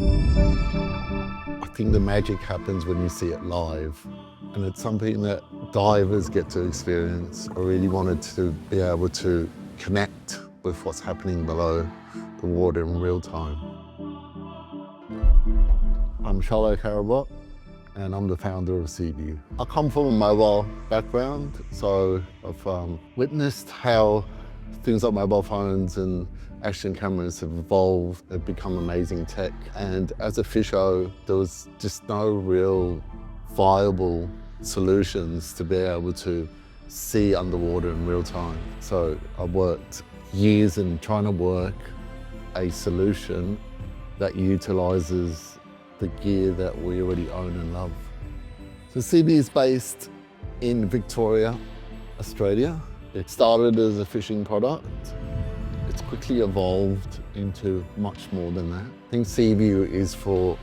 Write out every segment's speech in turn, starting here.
I think the magic happens when you see it live, and it's something that divers get to experience. I really wanted to be able to connect with what's happening below the water in real time. I'm Shallow Karabot, and I'm the founder of Seavu. I come from a mobile background, so I've witnessed how things like mobile phones and action cameras have evolved, have become amazing tech. And as a fisher, there was just no real viable solutions to be able to see underwater in real time. So I worked years in trying to work a solution that utilizes the gear that we already own and love. So Seavu is based in Victoria, Australia. It started as a fishing product. It's quickly evolved into much more than that. I think Seavu is for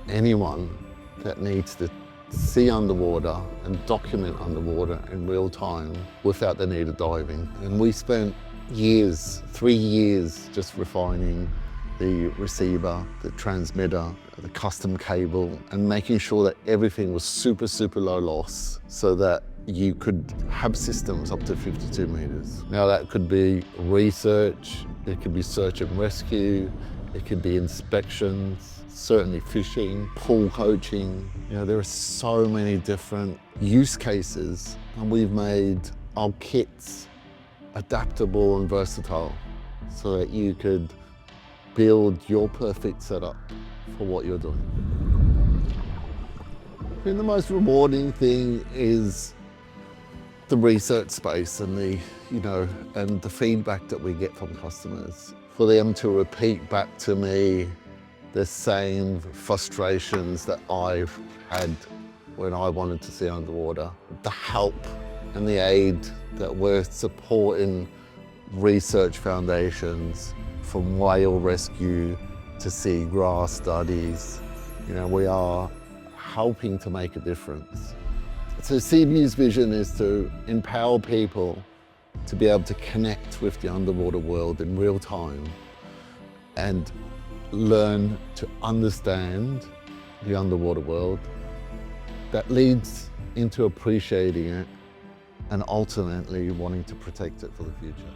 anyone that needs to see underwater and document underwater in real time without the need of diving. And we spent years, 3 years, just refining the receiver, the transmitter, the custom cable, and making sure that everything was super, super low loss so that you could have systems up to 52 meters. Now that could be research, it could be search and rescue, it could be inspections, certainly fishing, pool coaching. You know, there are so many different use cases, and we've made our kits adaptable and versatile so that you could build your perfect setup for what you're doing. I think the most rewarding thing is the research space and and the feedback that we get from customers. For them to repeat back to me the same frustrations that I've had when I wanted to see underwater. The help and the aid that we're supporting research foundations from whale rescue to seagrass studies. You know, we are helping to make a difference. So Seavu's vision is to empower people to be able to connect with the underwater world in real time and learn to understand the underwater world. That leads into appreciating it and ultimately wanting to protect it for the future.